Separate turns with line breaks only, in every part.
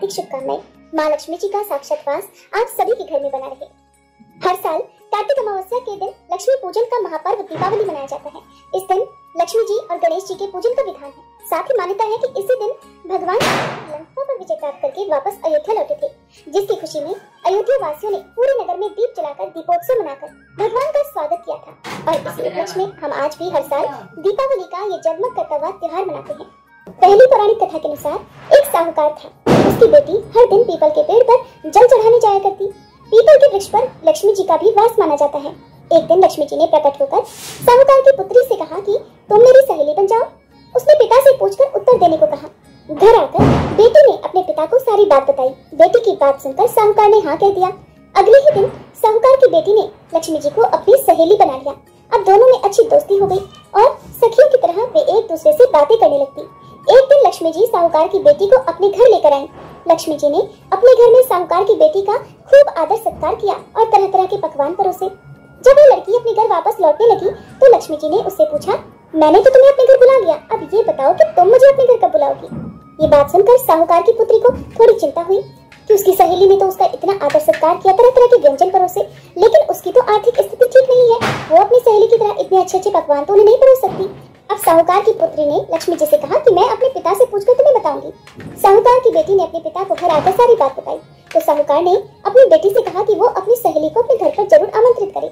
हार्दिक शुभकामनाएं। माँ लक्ष्मी जी का साक्षात वास आप सभी के घर में बना रहे। हर साल कार्तिक अमावस्या के दिन लक्ष्मी पूजन का महापर्व दीपावली मनाया जाता है। इस दिन लक्ष्मी जी और गणेश जी के पूजन का विधान है। साथ ही मान्यता है कि इसी दिन भगवान लंका पर विजय प्राप्त करके वापस अयोध्या लौटे थे, जिसकी खुशी में अयोध्या वासियों ने पूरे नगर में दीप जलाकर दीपोत्सव मनाकर भगवान का स्वागत किया था। और इसी उपलक्ष्य में हम आज भी हर साल दीपावली का ये जगमग करता हुआ त्योहार मनाते हैं। पहली पौराणिक कथा के अनुसार एक साहूकार था। उसकी बेटी हर दिन पीपल के पेड़ पर जल चढ़ाने जाया करती। पीपल के वृक्ष पर लक्ष्मी जी का भी वास माना जाता है। एक दिन लक्ष्मी जी ने प्रकट होकर साहूकार की पुत्री से कहा कि तुम मेरी सहेली बन जाओ। उसने पिता से पूछकर उत्तर देने को कहा। घर आकर बेटी ने अपने पिता को सारी बात बताई। बेटी की बात सुनकर साहूकार ने हाँ कह दिया। अगले ही दिन साहूकार की बेटी ने लक्ष्मी जी को अपनी सहेली बना लिया। अब दोनों में अच्छी दोस्ती हो गई और सखियों की तरह वे एक दूसरे से बातें करने लगती। एक दिन लक्ष्मी जी साहूकार की बेटी को अपने घर लेकर आई। लक्ष्मी जी ने अपने घर में साहूकार की बेटी का खूब आदर सत्कार किया और तरह तरह के पकवान परोसे। जब वह लड़की अपने घर वापस लौटने लगी तो लक्ष्मी जी ने उससे पूछा, मैंने तो तुम्हें अपने घर बुला लिया, अब ये बताओ कि तुम मुझे अपने घर कब बुलाओगी। ये बात सुनकर साहूकार की पुत्री को थोड़ी चिंता हुई कि उसकी सहेली ने तो उसका इतना आदर सत्कार किया, तरह तरह के व्यंजन परोसे, लेकिन उसकी तो आर्थिक स्थिति ठीक नहीं है। वो अपनी सहेली की तरह इतने अच्छे अच्छे पकवान तो उन्हें नहीं परोस सकती। अब साहूकार की पुत्री ने लक्ष्मी जी से कहा कि मैं अपने पिता से पूछकर तुम्हें बताऊंगी। साहूकार की बेटी ने अपने पिता को घर आकर सारी बात बताई तो साहूकार ने अपनी बेटी से कहा कि वो अपनी सहेली को अपने घर पर जरूर आमंत्रित करे।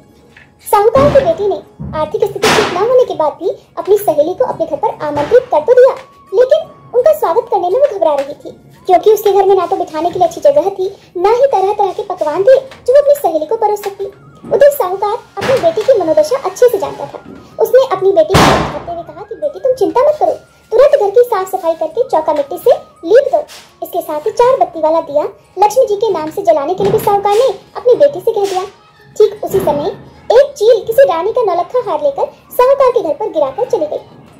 साहूकार की बेटी ने आर्थिक स्थिति ठीक न होने के बाद भी अपनी सहेली को अपने घर पर आमंत्रित कर तो दिया, लेकिन उनका स्वागत करने में वो घबरा रही थी, क्योंकि उसके घर में ना तो बिठाने के लिए अच्छी जगह थी, ना ही तरह तरह के पकवान थे जो वो अपनी सहेली को परोस सकती। उधर साहूकार अपनी बेटी की मनोदशा अच्छे से जानता था। उसने अपनी बेटी को समझाते हुए कहा कि बेटी तुम चिंता मत करो, तुरंत घर की साफ सफाई करके चौका मिट्टी से लीप दो। इसके साथ ही 4 बत्ती वाला दिया लक्ष्मी जी के नाम से जलाने के लिए भी साहूकार ने अपनी बेटी से कह दिया। ठीक उसी समय एक चील किसी रानी का नौलखा हार लेकर साहूकार के घर पर गिराकर चली गई।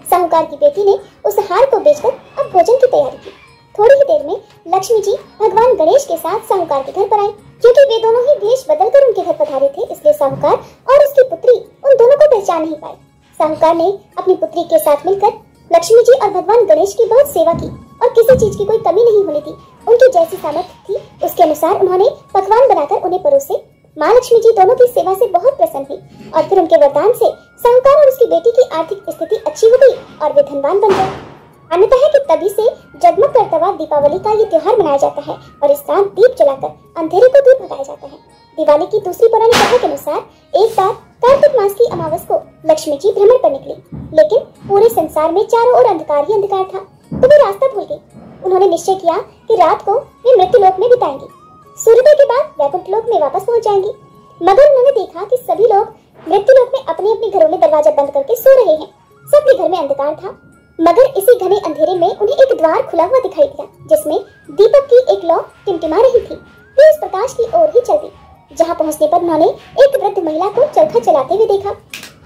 साहूकार की बेटी ने उस हार को बेचकर अब भोजन की तैयारी की। थोड़ी ही देर में लक्ष्मी जी भगवान गणेश के साथ साहूकार के घर पर आई। क्योंकि वे दोनों ही वेश बदलकर उनके घर पधारे थे, इसलिए साहूकार और उसकी पुत्री उन दोनों को पहचान नहीं पाए। साहूकार ने अपनी पुत्री के साथ मिलकर लक्ष्मी जी और भगवान गणेश की बहुत सेवा की और किसी चीज की कोई कमी नहीं होने दी। उनकी जैसी सामर्थ्य थी उसके अनुसार उन्होंने पकवान बनाकर उन्हें परोसे। माँ लक्ष्मी जी दोनों की सेवा से बहुत प्रसन्न हुई और फिर उनके वरदान से साहूकार और उसकी बेटी की आर्थिक स्थिति अच्छी हो गई और वे धनवान बन गए। मान्यता है कि तभी से जगमग करता हुआ दीपावली का ये त्योहार मनाया जाता है और इस रात दीप जलाकर अंधेरे को दूर भगाया जाता है। दिवाली की दूसरी पौराणिक कथा के अनुसार एक बार कार्तिक मास की अमावस को लक्ष्मी जी भ्रमण पर निकली, लेकिन पूरे संसार में चारों ओर अंधकार ही अंधकार था, तो वे रास्ता भूल गई। उन्होंने निश्चय किया कि रात को वे मृत्युलोक में बिताएंगी, सूर्योदय के बाद वैकुंठ लोक में वापस पहुंच जाएंगी। मगर उन्होंने देखा कि सभी लोग मृत्युलोक में अपने अपने घरों में दरवाजा बंद करके सो रहे हैं। सबके घर में अंधकार था, मगर इसी घने अंधेरे में उन्हें एक द्वार खुला हुआ दिखाई दिया, जिसमें दीपक की एक लौ टिमटिमा रही थी। वे उस प्रकाश की ओर ही चल दी। जहाँ पहुँचने पर उन्होंने एक वृद्ध महिला को चरखा चलाते हुए देखा।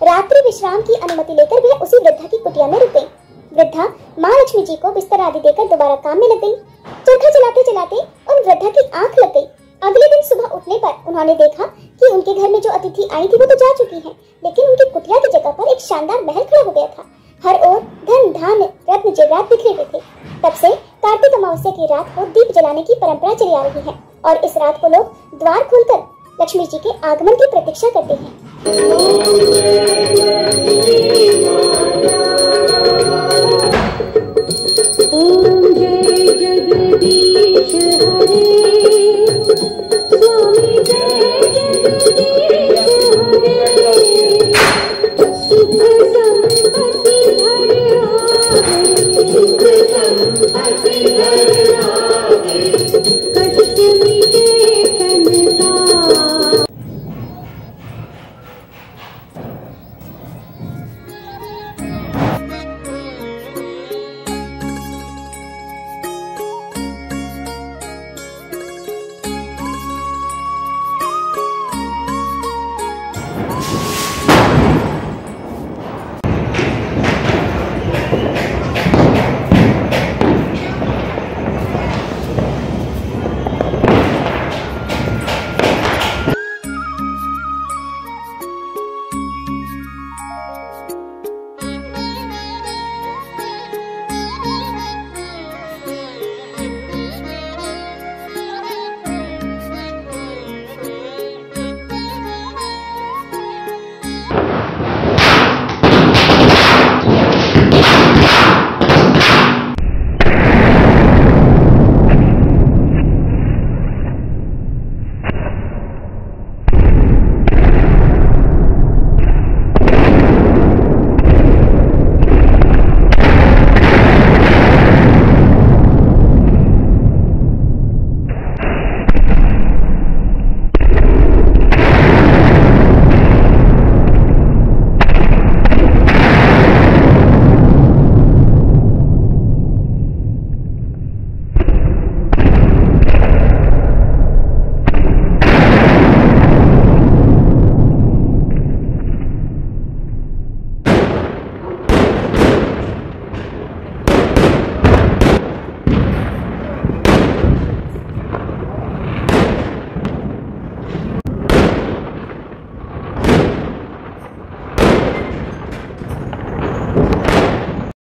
रात्रि विश्राम की अनुमति लेकर वह उसी वृद्धा की कुटिया में रुक गई। वृद्धा माँ लक्ष्मी जी को बिस्तर आदि देकर दोबारा काम में लग गई। चरखा चलाते चलाते उन वृद्धा की आंख लग गई। अगले दिन सुबह उठने पर उन्होंने देखा कि उनके घर में जो अतिथि आई थी वो तो जा चुकी है, लेकिन उनकी कुटिया की जगह पर एक शानदार महल खड़ा हो गया था। हर ओर धन धान्य रत्न जेवरात बिखरे हुए थे। तब से कार्तिक अमावस्या की रात को दीप जलाने की परंपरा चली आ रही है और इस रात को लोग द्वार खोलकर लक्ष्मी जी के आगमन की प्रतीक्षा करते हैं।